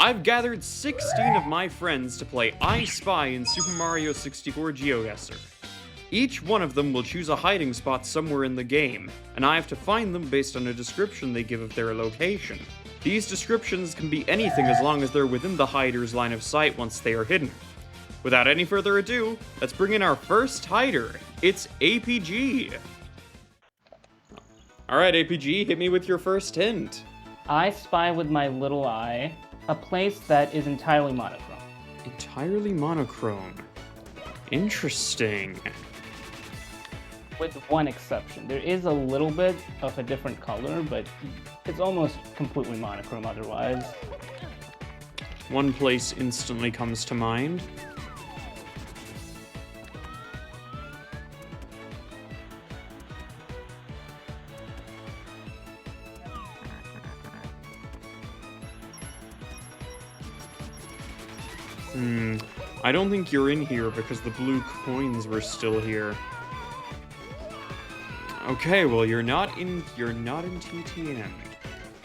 I've gathered 16 of my friends to play I Spy in Super Mario 64 GeoGuessr. Each one of them will choose a hiding spot somewhere in the game, and I have to find them based on a description they give of their location. These descriptions can be anything as long as they're within the hider's line of sight once they are hidden. Without any further ado, let's bring in our first hider. It's APG. Alright, APG, hit me with your first hint. I spy with my little eye a place that is entirely monochrome. Entirely monochrome. Interesting. With one exception. There is a little bit of a different color, but it's almost completely monochrome otherwise. One place instantly comes to mind. I don't think you're in here because the blue coins were still here. Okay, well you're not in TTN.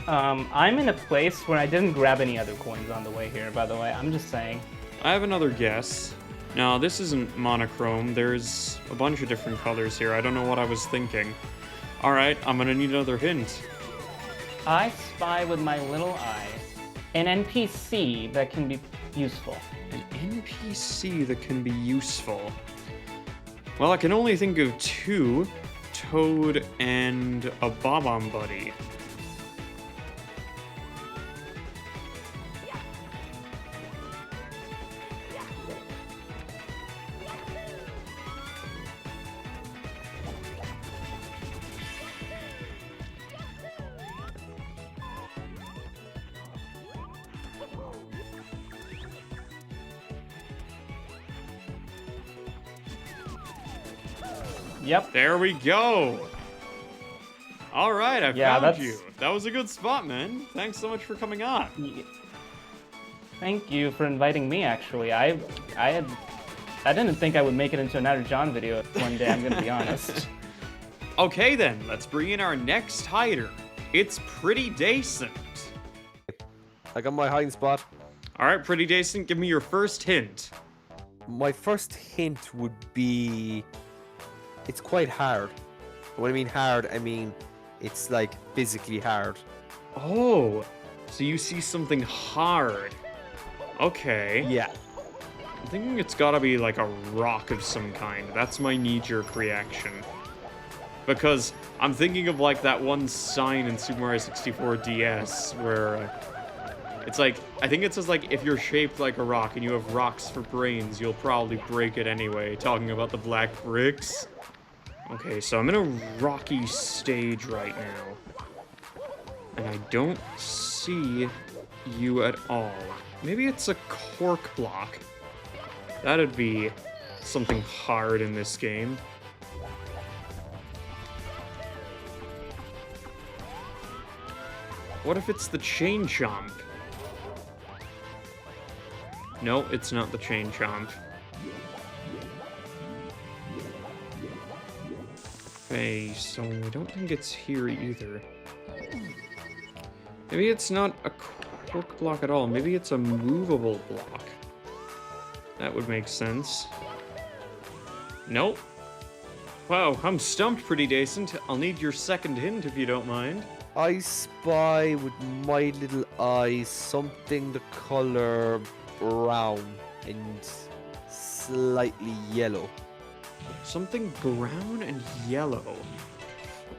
I'm in a place where I didn't grab any other coins on the way here, by the way. I'm just saying. I have another guess. No, this isn't monochrome. There's a bunch of different colors here. I don't know what I was thinking. Alright, I'm gonna need another hint. I spy with my little eye an NPC that can be useful. An NPC that can be useful. Well, I can only think of two. Toad and a Bob-omb Buddy. Yep. There we go. All right, I found you. That was a good spot, man. Thanks so much for coming on. Thank you for inviting me, actually. I didn't think I would make it into another John video one day, I'm gonna be honest. Okay then, let's bring in our next hider. It's Pretty Decent. I got my hiding spot. All right, Pretty Decent, give me your first hint. My first hint would be... It's quite hard. When I mean hard, I mean it's like physically hard. Oh, so you see something hard. Okay. Yeah. I'm thinking it's gotta be like a rock of some kind. That's my knee-jerk reaction. Because I'm thinking of like that one sign in Super Mario 64 DS where it's like, I think it says like, if you're shaped like a rock and you have rocks for brains, you'll probably break it anyway, talking about the black bricks. Okay, so I'm in a rocky stage right now. And I don't see you at all. Maybe it's a cork block. That'd be something hard in this game. What if it's the chain chomp? No, it's not the chain chomp. Okay, so I don't think it's here either. Maybe it's not a cork block at all. Maybe it's a movable block. That would make sense. Nope. Wow, I'm stumped, Pretty Decent. I'll need your second hint if you don't mind. I spy with my little eye something the color brown and slightly yellow. Something brown and yellow.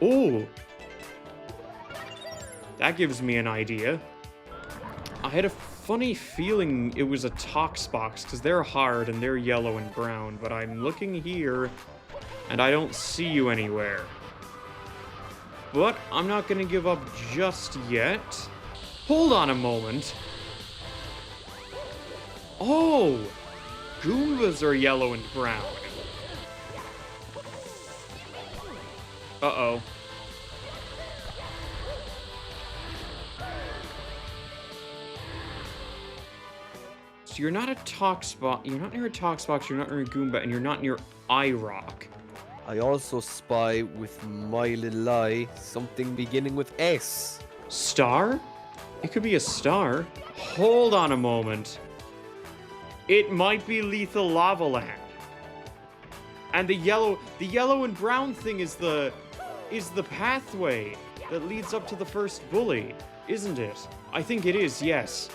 Oh! That gives me an idea. I had a funny feeling it was a Tox box, because they're hard and they're yellow and brown, but I'm looking here, and I don't see you anywhere. But I'm not gonna give up just yet. Hold on a moment. Oh! Goombas are yellow and brown. Uh-oh. So you're not a Tox box, you're not near a Tox box, you're not near a Goomba, and you're not near iRock. I also spy with my little eye something beginning with S. Star? It could be a star. Hold on a moment. It might be Lethal Lava Land. And the yellow and brown thing is the pathway that leads up to the first bully, isn't it? I think it is, yes.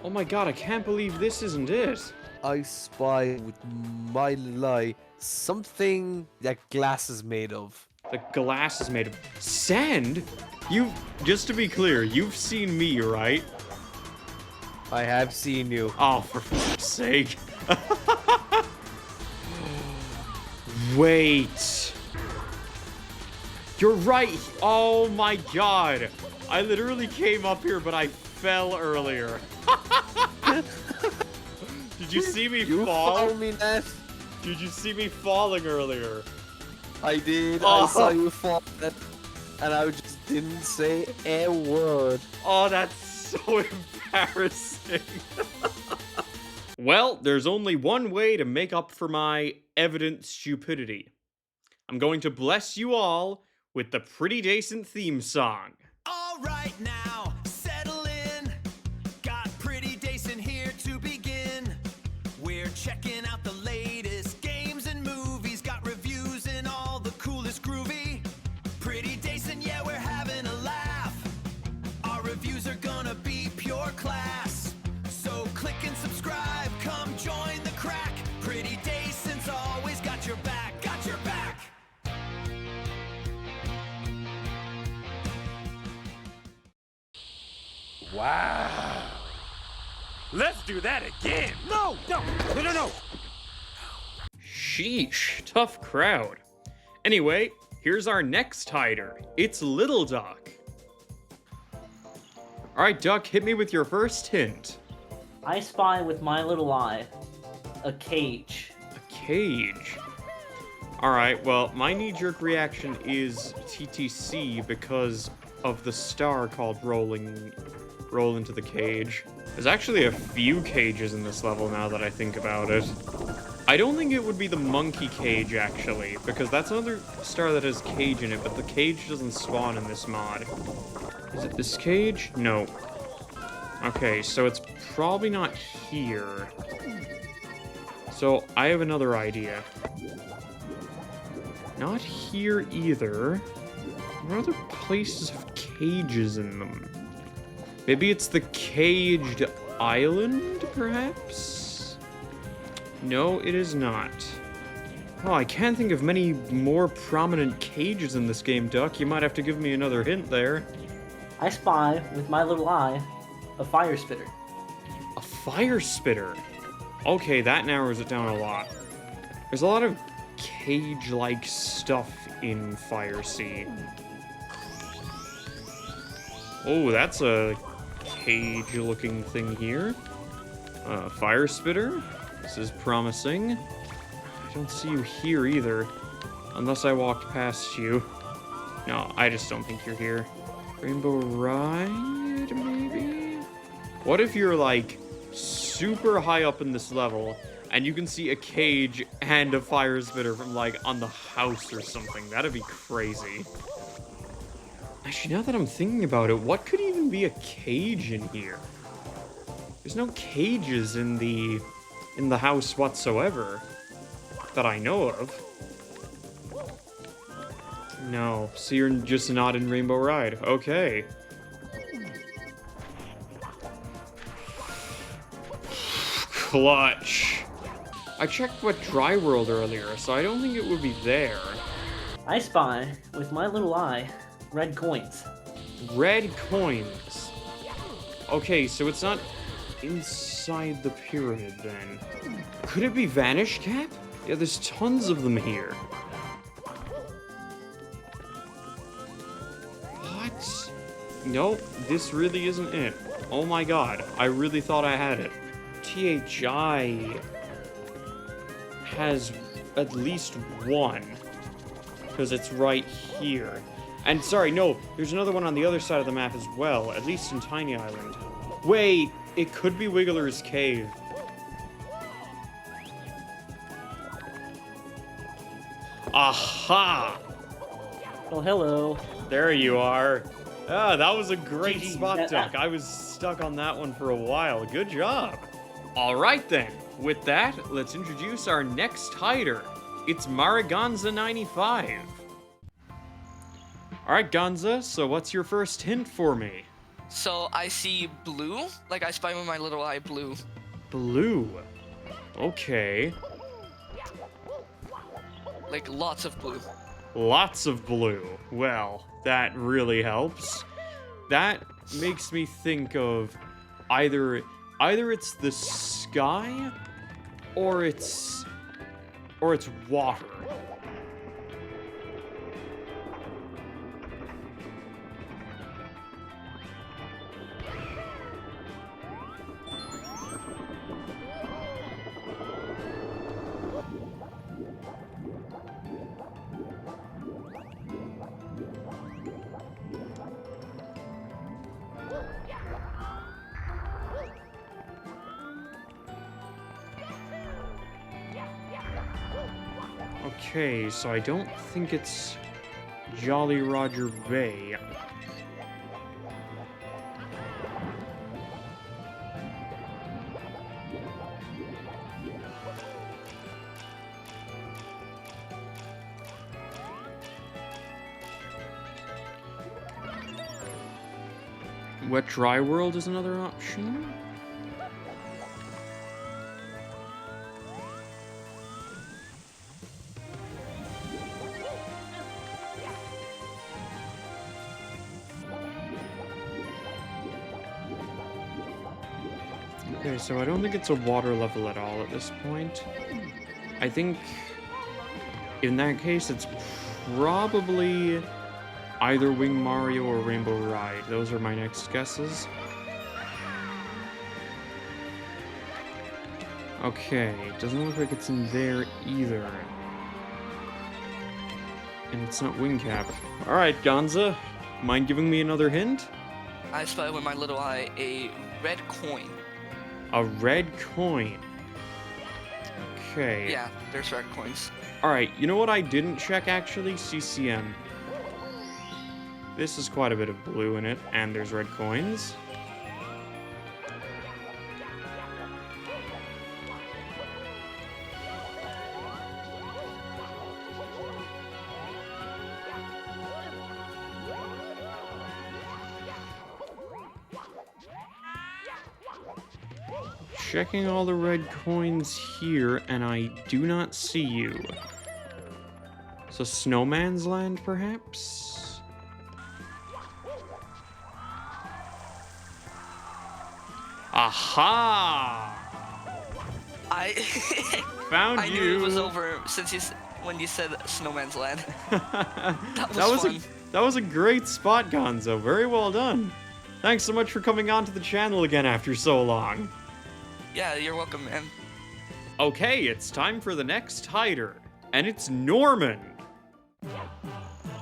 Oh my god, I can't believe this isn't it. I spy with my little eye something that glass is made of. The glass is made of sand? Just to be clear, you've seen me, right? I have seen you. Oh, for fuck's sake. Wait. You're right. Oh my god. I literally came up here, but I fell earlier. Did you see me fall? Follow me, Nat. Did you see me falling earlier? I did. Oh. I saw you fall, and I just didn't say a word. Oh, that's so embarrassing. Well, there's only one way to make up for my evident stupidity. I'm going to bless you all with the Pretty Decent theme song. All right now, settle in. Got Pretty Decent here to begin. We're checking out the latest games and movies. Got reviews and all the coolest groovy. Pretty Decent, yeah, we're having a laugh. Our reviews are gonna be pure class. So click and subscribe, come join the crack. Pretty Decent's always got your back, got your back. Wow. Let's do that again. No. Sheesh, tough crowd. Anyway, here's our next hider. It's Little Duck. Alright, Duck, hit me with your first hint. I spy with my little eye a cage. A cage. Alright, well, my knee-jerk reaction is TTC because of the star called Roll into the Cage. There's actually a few cages in this level now that I think about it. I don't think it would be the monkey cage, actually, because that's another star that has cage in it, but the cage doesn't spawn in this mod. Is it this cage? No. Okay, so it's probably not here. So I have another idea. Not here either. What other places have cages in them? Maybe it's the caged island, perhaps? No, it is not. Oh, I can't think of many more prominent cages in this game, Duck. You might have to give me another hint there. I spy with my little eye a fire spitter. A fire spitter? Okay, that narrows it down a lot. There's a lot of cage-like stuff in Fire Sea. Oh, that's a cage-looking thing here. Fire spitter. This is promising. I don't see you here either. Unless I walked past you. No, I just don't think you're here. Rainbow Ride, maybe? What if you're, like, super high up in this level, and you can see a cage and a fire spitter from, like, on the house or something? That'd be crazy. Actually, now that I'm thinking about it, what could even be a cage in here? There's no cages in the house whatsoever that I know of. No, so you're just not in Rainbow Ride. Okay. Clutch. I checked what Dry World earlier, so I don't think it would be there. I spy with my little eye red coins. Red coins. Okay, so it's not inside the pyramid then. Could it be Vanish Cap? Yeah, there's tons of them here. What? Nope, this really isn't it. Oh my god, I really thought I had it. THI has at least one, because it's right here. And sorry, no, there's another one on the other side of the map as well, at least in Tiny Island. Wait, it could be Wiggler's Cave. Aha! Oh, hello. There you are. Ah, that was a great GG. spot duck. I was stuck on that one for a while. Good job. All right then. With that, let's introduce our next hider. It's Maragona 95. All right, Gonza, so what's your first hint for me? So I see blue, like I spy with my little eye blue. Blue. Okay. Like lots of blue. Lots of blue. Well, that really helps. That makes me think of either it's the sky or it's water. Okay, so I don't think it's Jolly Roger Bay. Wet Dry World is another option. Okay, so I don't think it's a water level at all at this point. I think in that case it's probably either Wing Mario or Rainbow Ride. Those are my next guesses. Okay, doesn't look like it's in there either. And it's not Wing Cap. Alright, Gonza, mind giving me another hint? I spy with my little eye a red coin. A red coin. Okay. Yeah, there's red coins. Alright, you know what I didn't check actually? CCM. This is quite a bit of blue in it, and there's red coins. Checking all the red coins here, and I do not see you. So Snowman's Land, perhaps? Aha! I Found I you. knew it was over since when you said Snowman's Land. That was fun. That was a great spot, Gonzo. Very well done. Thanks so much for coming onto the channel again after so long. Yeah, you're welcome, man. Okay, it's time for the next hider, and it's Norman.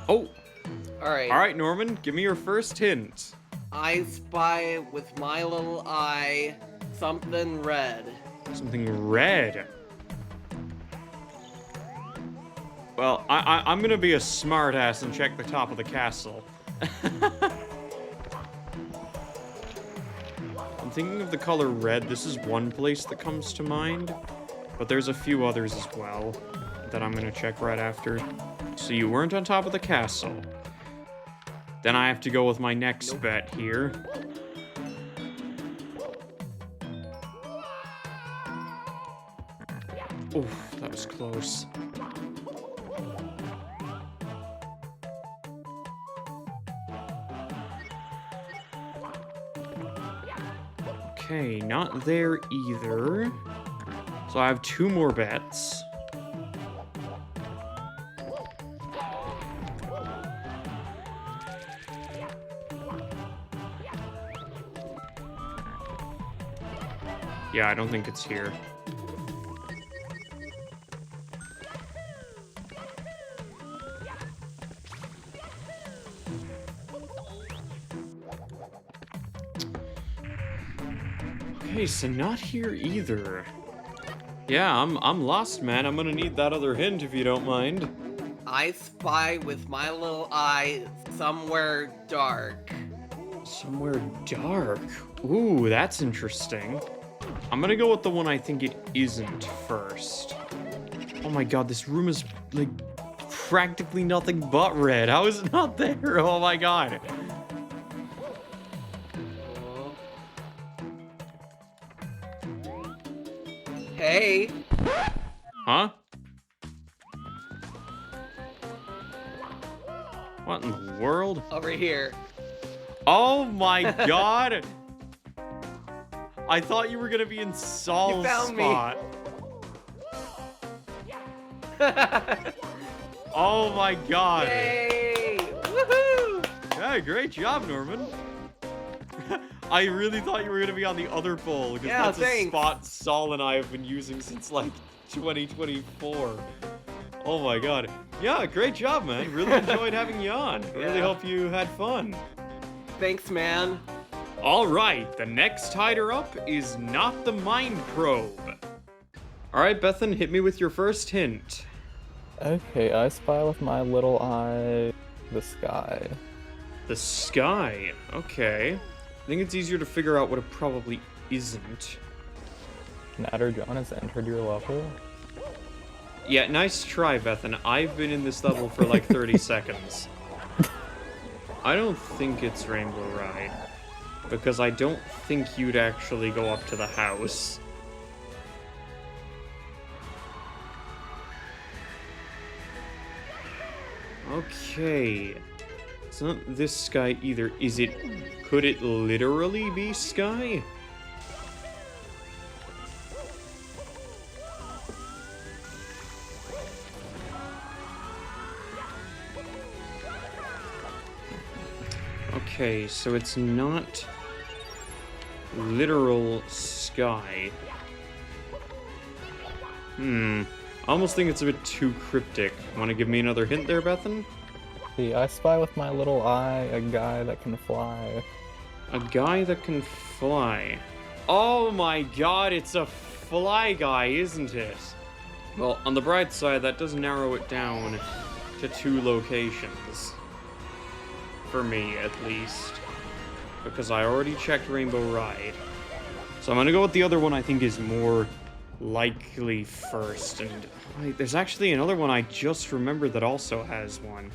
Oh, All right. all right, Norman, give me your first hint. I spy with my little eye something red. Something red. Well, I'm gonna be a smartass and check the top of the castle. I'm thinking of the color red. This is one place that comes to mind, but there's a few others as well that I'm gonna check right after. So you weren't on top of the castle. Then I have to go with my next bet here. Oof, that was close. Okay, not there either. So I have two more bets. Yeah, I don't think it's here. Okay, so not here either. Yeah, I'm lost, man. I'm gonna need that other hint if you don't mind. I spy with my little eye somewhere dark. Somewhere dark. Ooh, that's interesting. I'm gonna go with the one I think it isn't first. Oh my god, this room is, like, practically nothing but red. How is it not there? Oh my god. Hey. Huh? What in the world? Over here. Oh my god! I thought you were gonna be in Saul's found me. spot. Oh my god. Yay! Woohoo! Hey, great job, Norman. I really thought you were gonna be on the other pole, because Yeah, that's a thanks. spot Saul and I have been using since like 2024. Oh my god. Yeah, great job, man. Really enjoyed having you on. Really Yeah. hope you had fun. Thanks, man. All right, the next hider up is not the mind probe. All right, Bethan, hit me with your first hint. Okay, I spy with my little eye the sky. The sky. Okay. I think it's easier to figure out what it probably isn't. Natter John has entered your level. Yeah, nice try, Bethan. I've been in this level for like 30 seconds. I don't think it's Rainbow Ride, because I don't think you'd actually go up to the house. Okay. It's not this sky either. Is it... Could it literally be sky? Okay, so it's not literal sky. I almost think it's a bit too cryptic. Want to give me another hint there, Bethan? See, I spy with my little eye a guy that can fly. A guy that can fly. Oh my god, it's a fly guy, isn't it? Well, on the bright side, that does narrow it down to 2 locations. For me, at least. Because I already checked Rainbow Ride. So I'm gonna go with the other one I think is more likely first. And wait, there's actually another one I just remembered that also has one.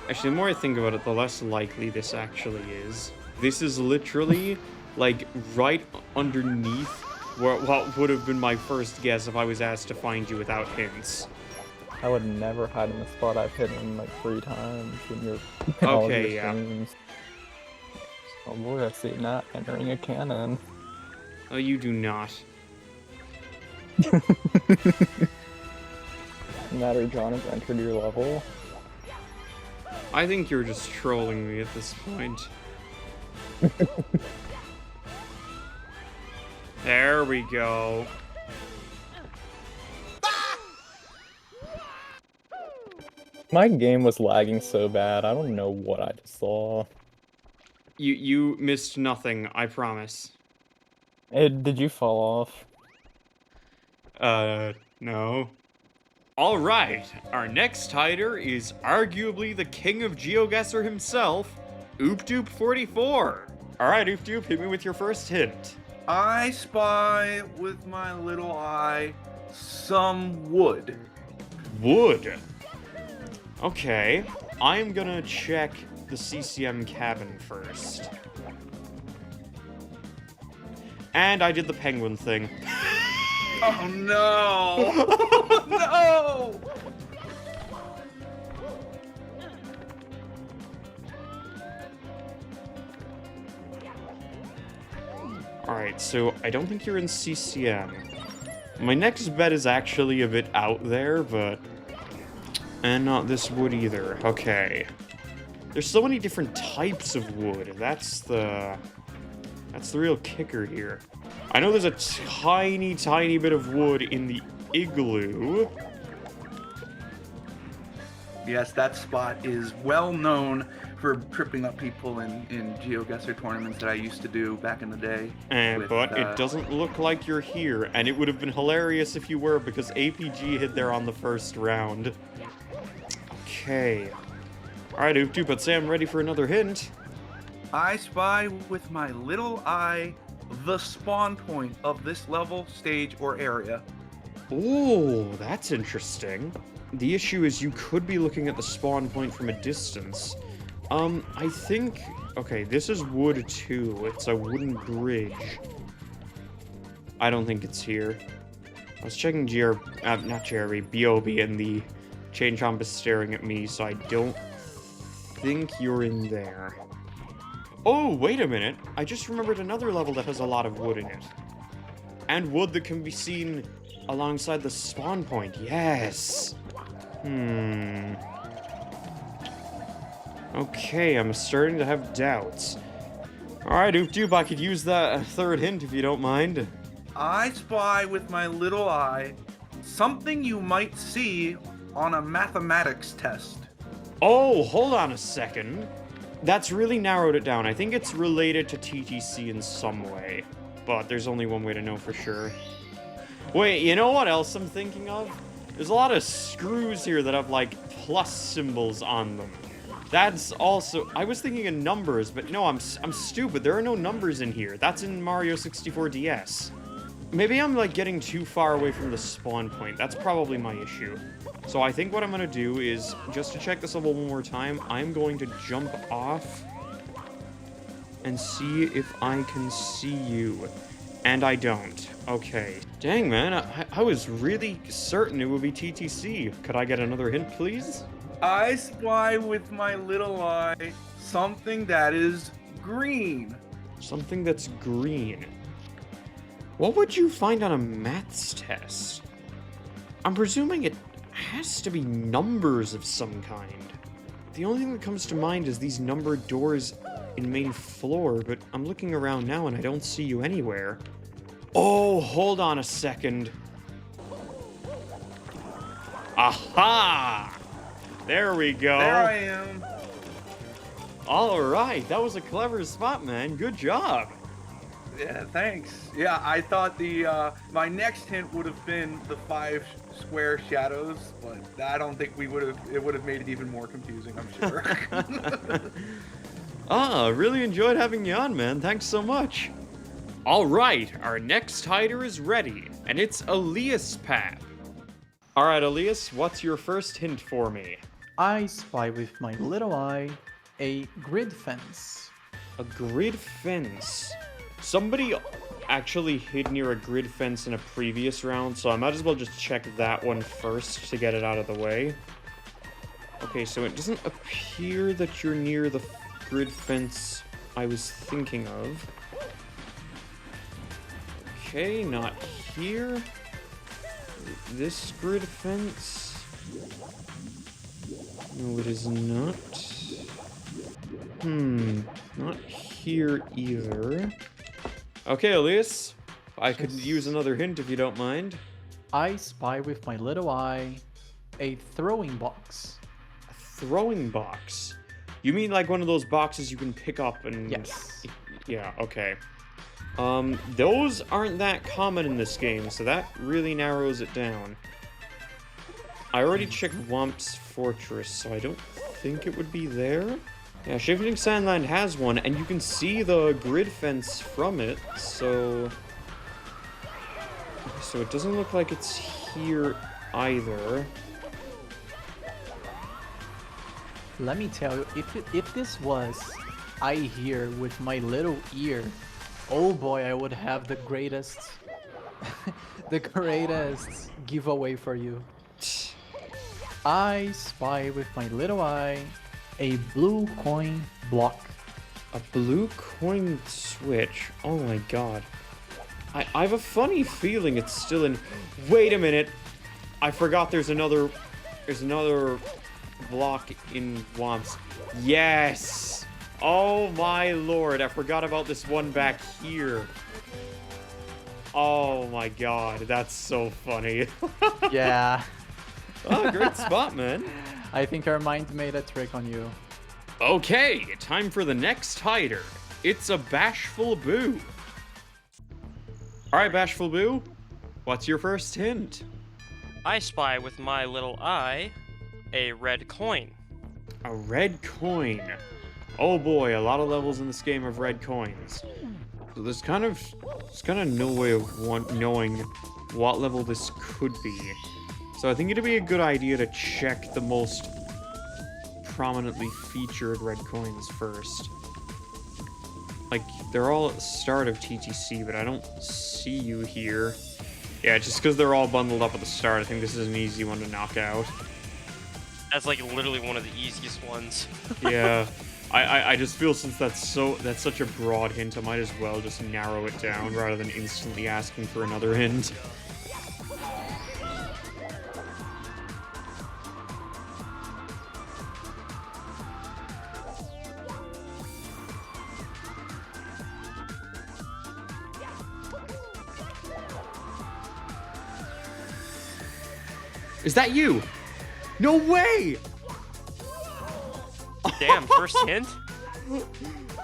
Actually, the more I think about it, the less likely this actually is. This is literally, like, right underneath what would have been my first guess if I was asked to find you without hints. I would never hide in the spot I've hidden like 3 times in your Okay, yeah. streams. Oh boy, I see not entering a cannon. Oh, you do not. Natter John has entered your level. I think you're just trolling me at this point. There we go. My game was lagging so bad, I don't know what I just saw. You missed nothing, I promise. Did you fall off? No. Alright, our next hider is arguably the king of GeoGuessr himself, OopDoop44. Alright, OopDoop, hit me with your first hint. I spy with my little eye some wood. Wood. Okay, I'm gonna check the CCM cabin first. And I did the penguin thing. Oh no! No! Alright, so I don't think you're in CCM. My next bet is actually a bit out there, but... And not this wood either. Okay. There's so many different types of wood. That's the real kicker here. I know there's a tiny, tiny bit of wood in the igloo. Yes, that spot is well known for tripping up people in GeoGuessr tournaments that I used to do back in the day. But it doesn't look like you're here, and it would have been hilarious if you were, because APG hid there on the first round. Okay. Alright, Oopdoop, but Sam, ready for another hint? I spy with my little eye the spawn point of this level, stage, or area. Oh, that's interesting. The issue is you could be looking at the spawn point from a distance. I think... Okay, this is wood too. It's a wooden bridge. I don't think it's here. I was checking not Jerry, B.O.B. and the chain chomp is staring at me, so I don't think you're in there. Oh, wait a minute. I just remembered another level that has a lot of wood in it. And wood that can be seen alongside the spawn point. Yes! Okay, I'm starting to have doubts. Alright, Oop-Doop, I could use that third hint if you don't mind. I spy with my little eye something you might see on a mathematics test. Oh, hold on a second. That's really narrowed it down. I think it's related to TTC in some way. But there's only one way to know for sure. Wait, you know what else I'm thinking of? There's a lot of screws here that have, like, plus symbols on them. That's also... I was thinking of numbers, but no, I'm stupid. There are no numbers in here. That's in Mario 64 DS. Maybe I'm, like, getting too far away from the spawn point. That's probably my issue. So I think what I'm gonna do is, just to check this level one more time, I'm going to jump off and see if I can see you. And I don't. Okay. Dang, man, I was really certain it would be TTC. Could I get another hint, please? I spy with my little eye something that is green. Something that's green. What would you find on a maths test? I'm presuming it has to be numbers of some kind. The only thing that comes to mind is these numbered doors in main floor, but I'm looking around now and I don't see you anywhere. Oh, hold on a second. Aha! There we go. There I am. All right, that was a clever spot, man. Good job. Yeah, thanks. Yeah, I thought my next hint would have been the 5 square shadows, but I don't think it would have made it even more confusing, I'm sure. Really enjoyed having you on, man. Thanks so much. All right, our next hider is ready, and it's Elias Pack. All right, Elias, what's your first hint for me? I spy with my little eye a grid fence. A grid fence. Somebody actually hid near a grid fence in a previous round, so I might as well just check that one first to get it out of the way. Okay, so it doesn't appear that you're near the grid fence I was thinking of. Okay, not here. This grid fence. No, it is not. Not here either. Okay, Elias. I could use another hint if you don't mind. I spy with my little eye a throwing box. A throwing box? You mean like one of those boxes you can pick up and... Yes. Yeah, okay. Those aren't that common in this game, so that really narrows it down. I already checked Womp's Fortress, so I don't think it would be there. Yeah, Shifting Sandland has one, and you can see the grid fence from it, so it doesn't look like it's here either. Let me tell you, if this was I hear with my little ear, oh boy, I would have the greatest the greatest giveaway for you. I spy with my little eye a blue coin block. A blue coin switch? Oh my god. I have a funny feeling it's still in... Wait a minute! I forgot there's another block in Womp's. Yes! Oh my lord, I forgot about this one back here. Oh my god, that's so funny. Yeah. Oh, great spot, man. I think our mind made a trick on you. Okay, time for the next hider. It's a Bashful Boo. Alright, Bashful Boo, what's your first hint? I spy with my little eye a red coin. A red coin. Oh boy, a lot of levels in this game of red coins. So there's kind of no way of knowing what level this could be. So I think it'd be a good idea to check the most prominently featured red coins first. Like, they're all at the start of TTC, but I don't see you here. Yeah, just because they're all bundled up at the start, I think this is an easy one to knock out. That's like literally one of the easiest ones. Yeah. I just feel since that's such a broad hint, I might as well just narrow it down rather than instantly asking for another hint. Is that you? No way! Damn, first hint?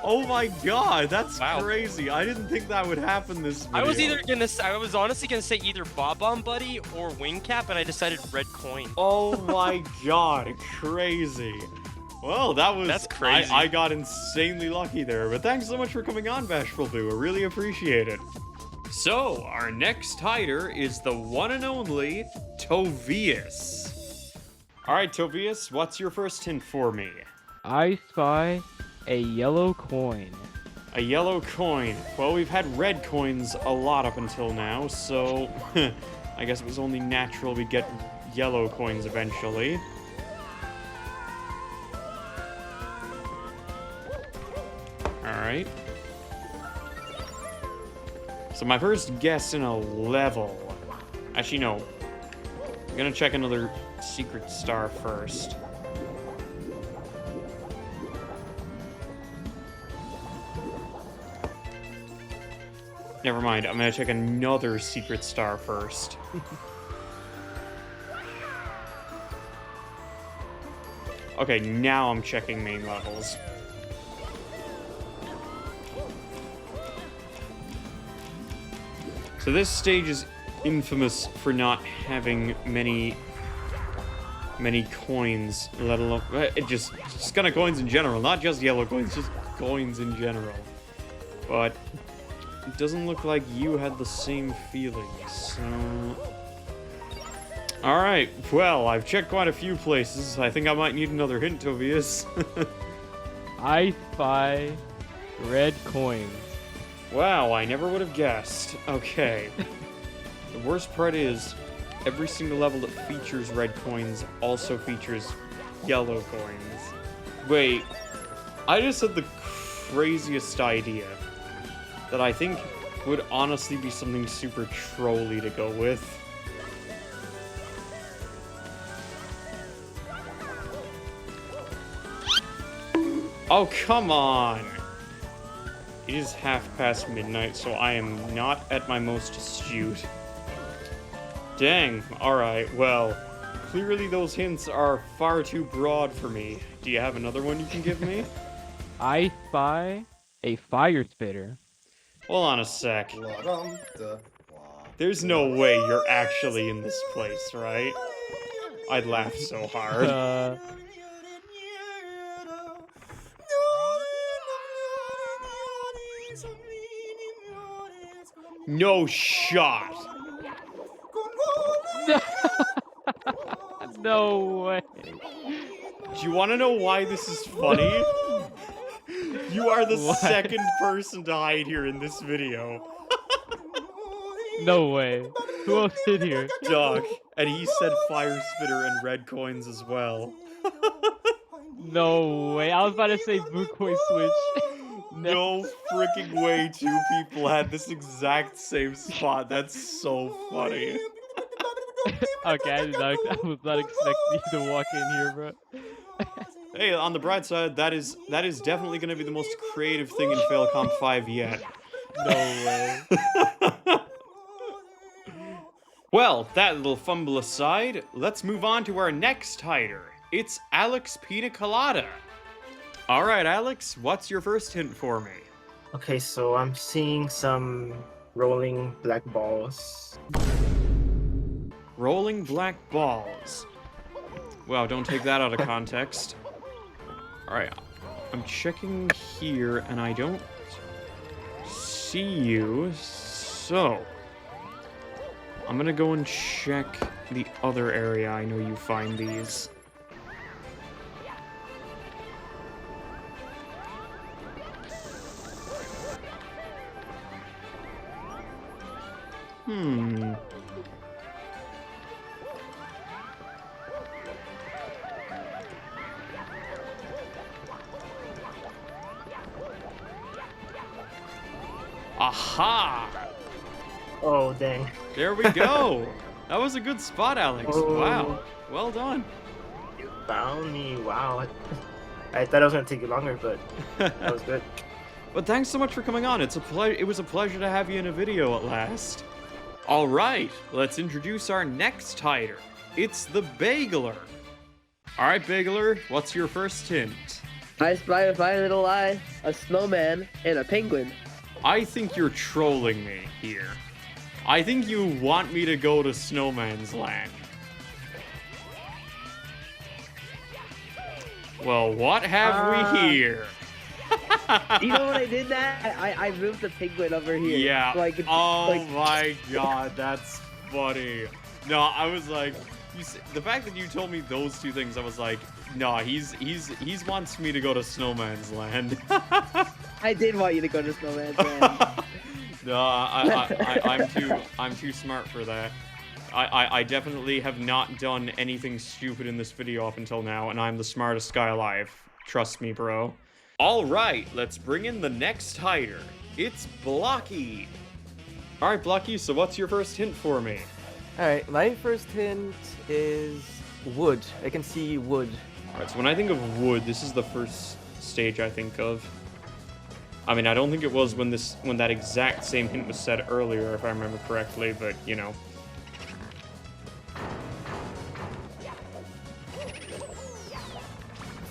Oh my god, that's crazy. I didn't think that would happen this video. I was honestly gonna say either Bob-omb Buddy or Wingcap, and I decided red coin. Oh my god, crazy. Well, that's crazy. I got insanely lucky there, but thanks so much for coming on, Bashful Boo. I really appreciate it. So, our next hider is the one and only Toas. Alright, Toas, what's your first hint for me? I spy a yellow coin. A yellow coin. Well, we've had red coins a lot up until now, so I guess it was only natural we'd get yellow coins eventually. Alright. So my first guess in a level. Actually, no. I'm gonna check another secret star first. Never mind, I'm gonna check another secret star first. Okay, now I'm checking main levels. So this stage is infamous for not having many coins, let alone just kind of coins in general, not just yellow coins, just coins in general. But it doesn't look like you had the same feelings, so... Alright, well, I've checked quite a few places. I think I might need another hint, Toas. I spy red coins. Wow, I never would have guessed. Okay. The worst part is, every single level that features red coins also features yellow coins. Wait, I just had the craziest idea that I think would honestly be something super trolly to go with. Oh, come on! It is midnight, so I am not at my most astute. Dang, alright, well, clearly those hints are far too broad for me. Do you have another one you can give me? I spy a fire spitter. Hold on a sec. There's no way you're actually in this place, right? I'd laugh so hard. No shot! No way. Do you want to know why this is funny? You are the second person to hide here in this video. No way. Who else did here? Doc. And he said fire spitter and red coins as well. No way. I was about to say blue coin switch. No freaking way two people had this exact same spot. That's so funny. Okay, I was not expecting you to walk in here, bro. Hey, on the bright side, that is definitely going to be the most creative thing in Failcom 5 yet. No way. Well, that little fumble aside, let's move on to our next hider. It's Alex Pina Colada. Alright, Alex, what's your first hint for me? Okay, so I'm seeing some rolling black balls. Rolling black balls. Wow, don't take that out of context. Alright, I'm checking here, and I don't see you, so I'm gonna go and check the other area. I know you find these. Aha! Oh, dang. There we go. That was a good spot, Alex. Oh. Wow. Well done. You found me. Wow. I thought it was going to take you longer, but that was good. But thanks so much for coming on. It was a pleasure to have you in a video at last. All right, let's introduce our next hider. It's the Bageler. All right, Bageler, what's your first hint? I spy with my little eye a snowman and a penguin. I think you're trolling me here. I think you want me to go to Snowman's Land. Well, what have we here? You know when I did that? I moved the penguin over here. Yeah. So I could, My god, that's funny. No, I was like, the fact that you told me those two things, I was like, no, he's wants me to go to Snowman's Land. I did want you to go to Snowman's Land. No, I'm too smart for that. I definitely have not done anything stupid in this video up until now, and I'm the smartest guy alive. Trust me, bro. All right, let's bring in the next hider. It's Blocky. All right, Blocky, so what's your first hint for me? Alright, my first hint is wood. I can see wood. Alright, so when I think of wood, this is the first stage I think of. I mean, I don't think it was when that exact same hint was said earlier, if I remember correctly, but, you know.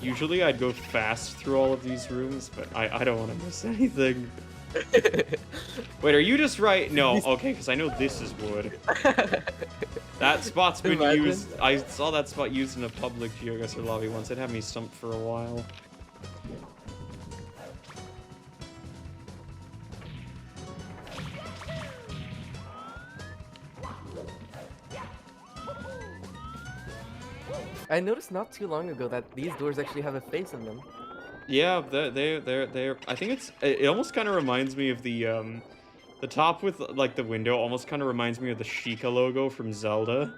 Usually I'd go fast through all of these rooms, but I don't want to miss anything. Wait, are you just right? No, okay, because I know this is wood. That spot's been used. I saw that spot used in a public GeoGuessr lobby once. It had me stumped for a while. I noticed not too long ago that these doors actually have a face in them. Yeah, they're. I think it almost kind of reminds me of the top with like the window. Almost kind of reminds me of the Sheikah logo from Zelda.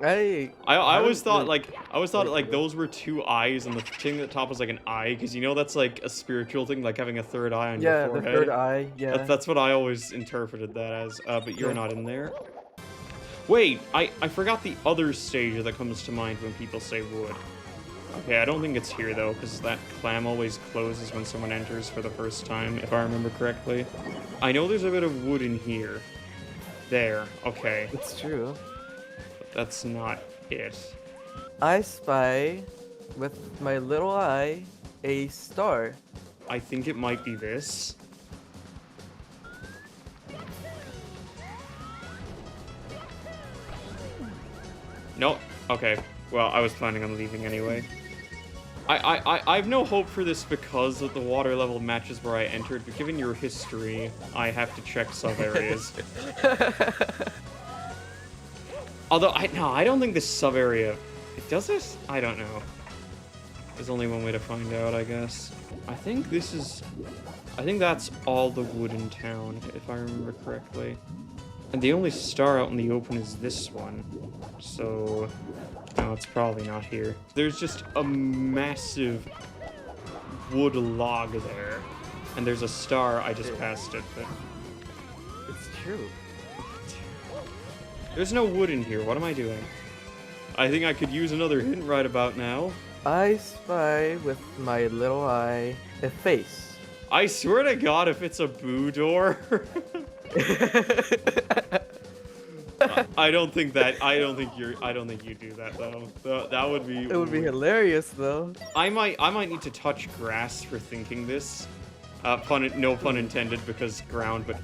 I always thought like those were two eyes, and the thing at the top was like an eye, because you know that's like a spiritual thing, like having a third eye on your forehead. Yeah, the third eye. Yeah. That's what I always interpreted that as. But you're not in there. Wait, I forgot the other stage that comes to mind when people say wood. Okay, I don't think it's here though, because that clam always closes when someone enters for the first time, if I remember correctly. I know there's a bit of wood in here. There, okay. It's true. But that's not it. I spy, with my little eye, a star. I think it might be this. Nope. Okay. Well, I was planning on leaving anyway. I have no hope for this because the water level matches where I entered, but given your history, I have to check sub-areas. Although, I don't think this sub-area... Does it? I don't know. There's only one way to find out, I guess. I think this is... I think that's all the wood in town, if I remember correctly. And the only star out in the open is this one. So... no, it's probably not here. There's just a massive wood log there. And there's a star, I just passed it, but... It's true. There's no wood in here, what am I doing? I think I could use another hint right about now. I spy with my little eye a face. I swear to God, if it's a Boo door... I don't think you do that though. That would be. It would be hilarious though. I might need to touch grass for thinking this. No pun intended, because ground. But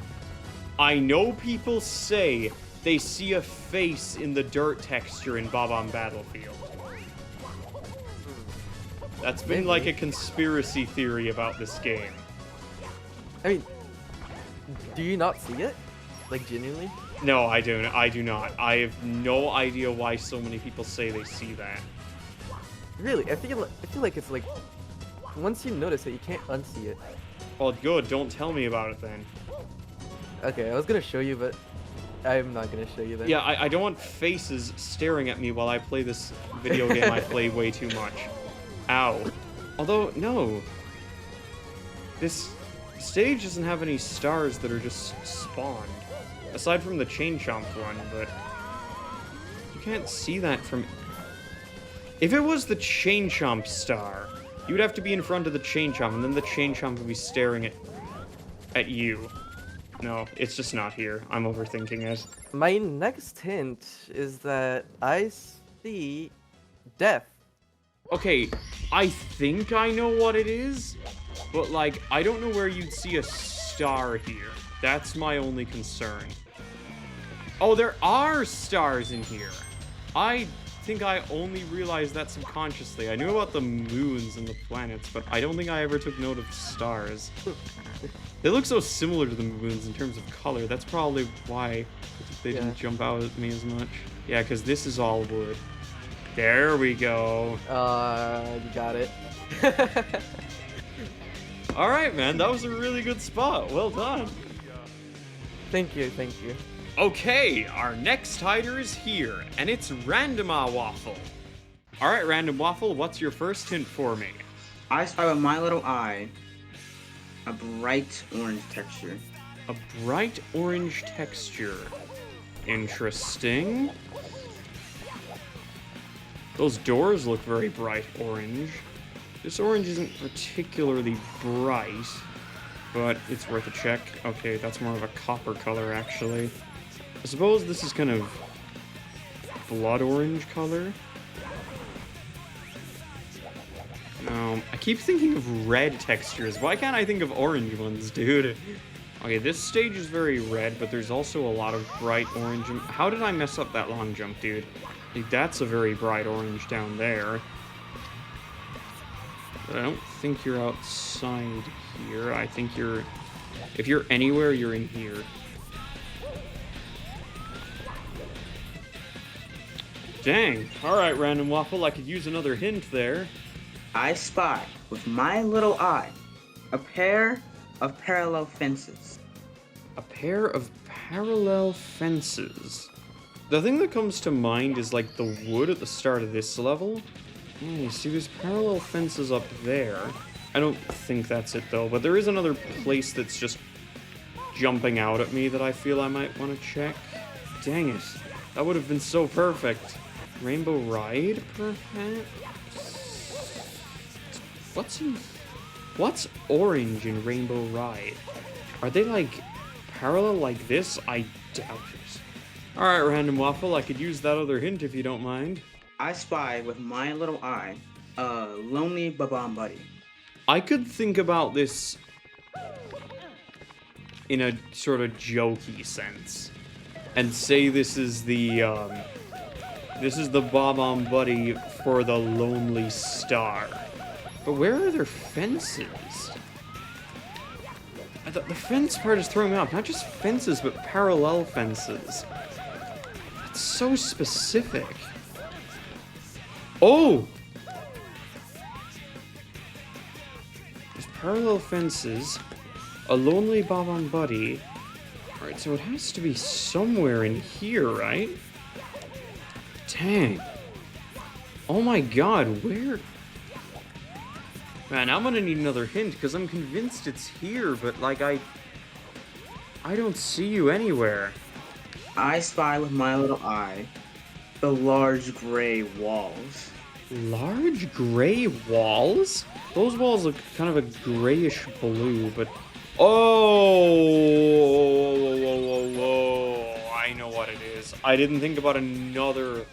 I know people say they see a face in the dirt texture in Bob-omb Battlefield. That's been like a conspiracy theory about this game. I mean, do you not see it? Like, genuinely? No, I don't. I do not. I have no idea why so many people say they see that. Really? I feel like it's like, once you notice it, you can't unsee it. Well, good. Don't tell me about it then. Okay, I was gonna show you, but I'm not gonna show you then. Yeah, I don't want faces staring at me while I play this video game I play way too much. Ow. Although, no. This stage doesn't have any stars that are just spawned. Aside from the Chain Chomp one, but... You can't see that from... If it was the Chain Chomp star, you would have to be in front of the Chain Chomp, and then the Chain Chomp would be staring at you. No, it's just not here. I'm overthinking it. My next hint is that I see death. Okay, I think I know what it is, but, like, I don't know where you'd see a star here. That's my only concern. Oh, there are stars in here. I think I only realized that subconsciously. I knew about the moons and the planets, but I don't think I ever took note of the stars. They look so similar to the moons in terms of color. That's probably why they didn't jump out at me as much. Yeah, because this is all wood. There we go. You got it. All right, man. That was a really good spot. Well done. Thank you, thank you. Okay, our next hider is here, and it's Randomah Waffle. All right, Random Waffle, what's your first hint for me? I spy with my little eye a bright orange texture. A bright orange texture. Interesting. Those doors look very bright orange. This orange isn't particularly bright, but it's worth a check. Okay, that's more of a copper color, actually. I suppose this is kind of blood orange color. No, I keep thinking of red textures. Why can't I think of orange ones, dude? Okay, this stage is very red, but there's also a lot of bright orange. How did I mess up that long jump, dude? Like, that's a very bright orange down there. But I don't think you're outside here. I think you're... If you're anywhere, you're in here. Dang. Alright, Random Waffle, I could use another hint there. I spy with my little eye a pair of parallel fences. A pair of parallel fences. The thing that comes to mind is like the wood at the start of this level. You see there's parallel fences up there. I don't think that's it though, but there is another place that's just jumping out at me that I feel I might want to check. Dang it. That would have been so perfect. Rainbow Ride, perhaps? What's orange in Rainbow Ride? Are they like parallel like this? I doubt it. Alright, Random Waffle, I could use that other hint if you don't mind. I spy with my little eye a lonely babam buddy. I could think about this in a sort of jokey sense and say this is the Bob-omb Buddy for the Lonely Star. But where are their fences? The fence part is throwing me off. Not just fences, but parallel fences. That's so specific. Oh! There's parallel fences, a lonely Bob-omb Buddy. Alright, so it has to be somewhere in here, right? Dang. Oh my god, where? Man, I'm gonna need another hint, because I'm convinced it's here, but, like, I don't see you anywhere. I spy with my little eye the large gray walls. Large gray walls? Those walls look kind of a grayish blue, but... Oh! I know what it is. I didn't think about another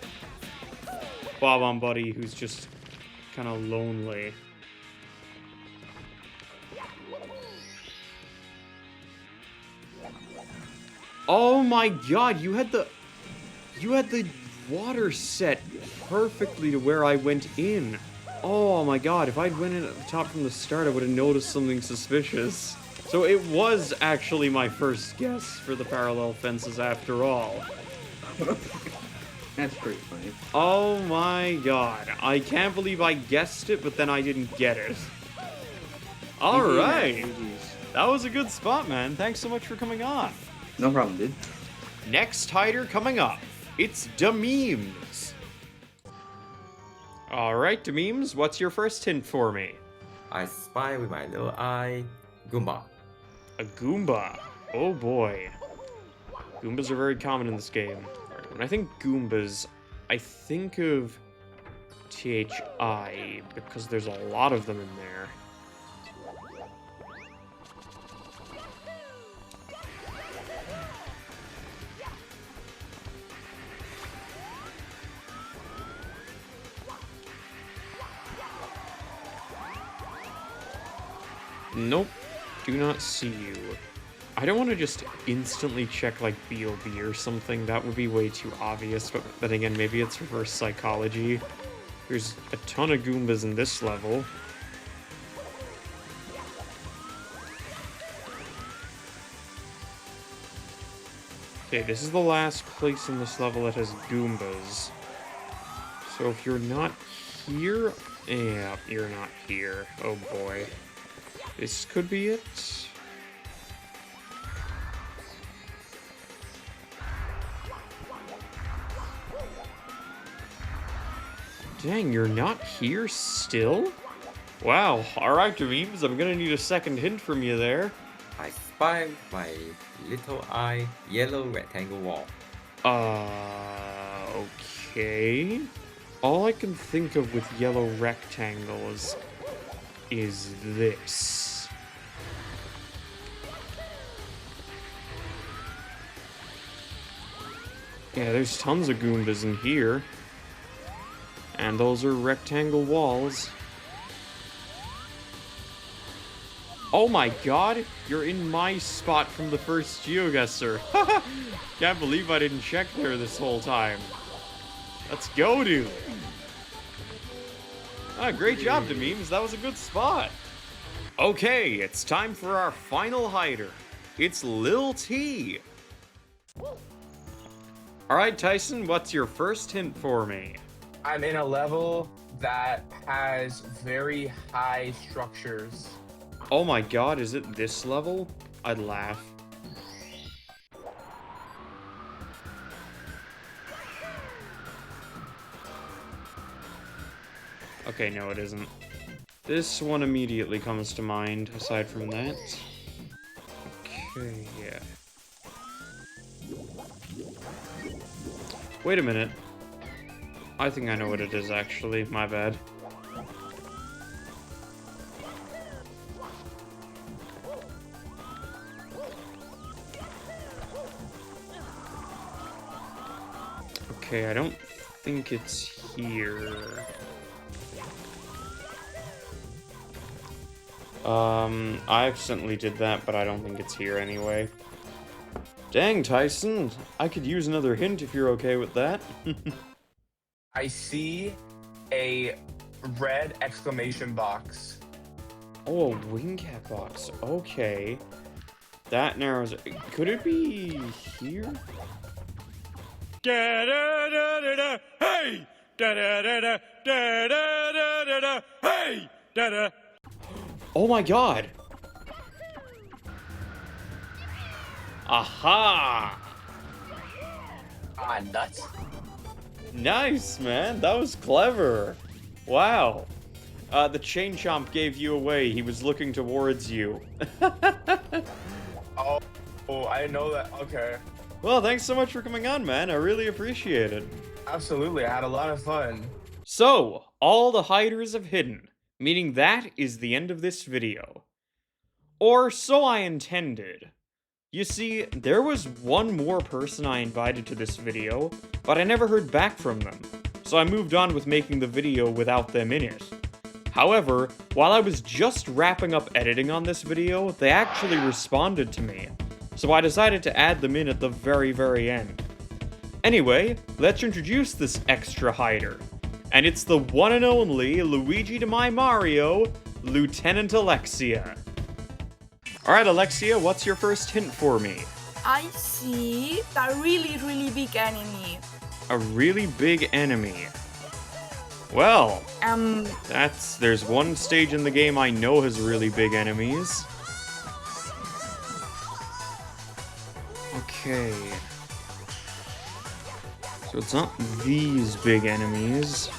Bob-omb Buddy who's just kind of lonely. Oh my god, you had the water set perfectly to where I went in. Oh my god, if I'd went in at the top from the start, I would have noticed something suspicious. So it was actually my first guess for the parallel fences after all. That's pretty funny. Oh my god, I can't believe I guessed it, but then I didn't get it. Alright, that was a good spot, man. Thanks so much for coming on. No problem, dude. Next hider coming up, it's DaMemes. Alright, DaMemes, what's your first hint for me? I spy with my little eye Goomba. A Goomba. Oh boy. Goombas are very common in this game. When I think Goombas, I think of THI, because there's a lot of them in there. Nope, do not see you. I don't want to just instantly check like BOB or something, that would be way too obvious, but then again, maybe it's reverse psychology. There's a ton of Goombas in this level. Okay, this is the last place in this level that has Goombas. So if you're not here, yeah, you're not here. Oh boy. This could be it. Dang, you're not here still? Wow, alright, DaMemes, I'm gonna need a second hint from you there. I spy with my little eye yellow rectangle wall. Okay. All I can think of with yellow rectangles is this. Yeah, there's tons of Goombas in here. And those are rectangle walls. Oh my god, you're in my spot from the first GeoGuessr. Can't believe I didn't check there this whole time. Let's go, dude. Ah, great job, DaMemes. That was a good spot. Okay, it's time for our final hider. It's Lil T. Alright, Tyson, what's your first hint for me? I'm in a level that has very high structures. Oh my god, is it this level? I'd laugh. Okay, no it isn't. This one immediately comes to mind, aside from that. Okay, yeah. Wait a minute. I think I know what it is, actually. My bad. Okay, I don't think it's here. I accidentally did that, but I don't think it's here anyway. Dang, Tyson, I could use another hint if you're okay with that. I see a red exclamation box. Oh, a wing cap box. Okay. That narrows it. Could it be here? Da da da da da. Hey! Da da da da da da da da. Hey! Da da. Oh my god! Aha! Ah, nuts. Nice, man. That was clever. Wow. The Chain Chomp gave you away. He was looking towards you. Oh, I didn't know that. Okay. Well, thanks so much for coming on, man. I really appreciate it. Absolutely. I had a lot of fun. So, all the hiders have hidden, meaning that is the end of this video. Or so I intended. You see, there was one more person I invited to this video, but I never heard back from them, so I moved on with making the video without them in it. However, while I was just wrapping up editing on this video, they actually responded to me, so I decided to add them in at the very end. Anyway, let's introduce this extra hider. And it's the one and only Luigi to my Mario, Lieutenant Alexia. Alright, Alexia, what's your first hint for me? I see a really big enemy. A really big enemy. Well, there's one stage in the game I know has really big enemies. Okay. So it's not these big enemies.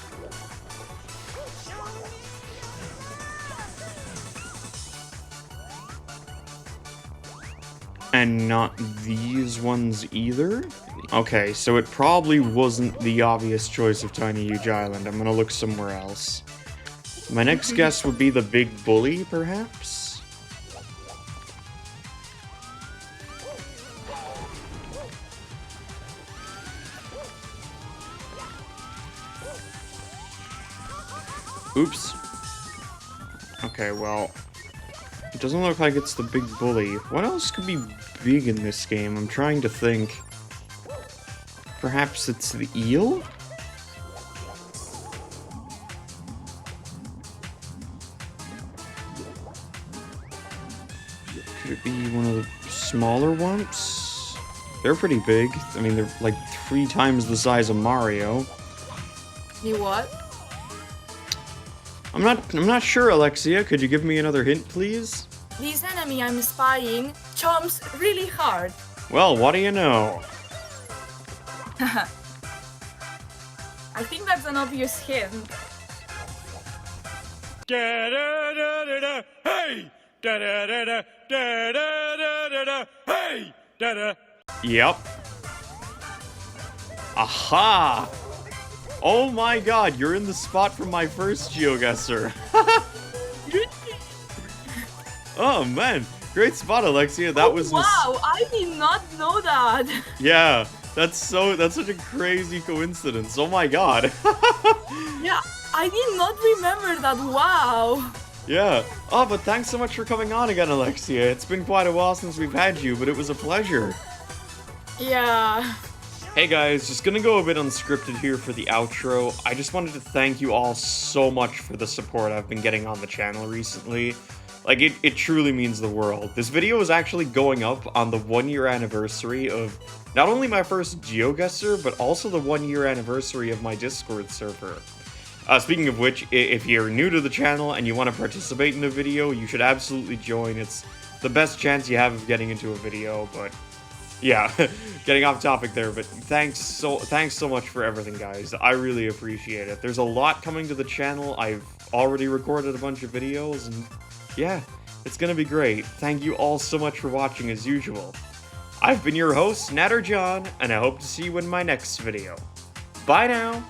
And not these ones either? Okay, so it probably wasn't the obvious choice of Tiny Huge Island. I'm gonna look somewhere else. My next guess would be the Big Bully, perhaps? Oops. Okay, well, it doesn't look like it's the Big Bully. What else could be big in this game? I'm trying to think. Perhaps it's the eel? Could it be one of the smaller ones? They're pretty big. I mean, they're like 3 times the size of Mario. You what? I'm not sure, Alexia. Could you give me another hint, please? This enemy I'm spying jumps really hard. Well, what do you know? I think that's an obvious hint. Da-da-da-da-da, hey! Da-da-da-da, da-da-da-da-da, hey! Da-da. Yep. Aha! Oh my god, you're in the spot from my first GeoGuessr. Oh man, great spot, Alexia. That was wow, I did not know that. Yeah, that's such a crazy coincidence. Oh my god. Yeah, I did not remember that. Wow. Yeah. Oh, but thanks so much for coming on again, Alexia. It's been quite a while since we've had you, but it was a pleasure. Yeah. Hey guys, just gonna go a bit unscripted here for the outro. I just wanted to thank you all so much for the support I've been getting on the channel recently. Like, it truly means the world. This video is actually going up on the 1-year anniversary of not only my first GeoGuessr, but also the 1-year anniversary of my Discord server. Speaking of which, if you're new to the channel and you want to participate in a video, you should absolutely join. It's the best chance you have of getting into a video, but yeah, getting off topic there, but thanks so much for everything, guys. I really appreciate it. There's a lot coming to the channel. I've already recorded a bunch of videos, and yeah, it's gonna be great. Thank you all so much for watching as usual. I've been your host, Natter John, and I hope to see you in my next video. Bye now!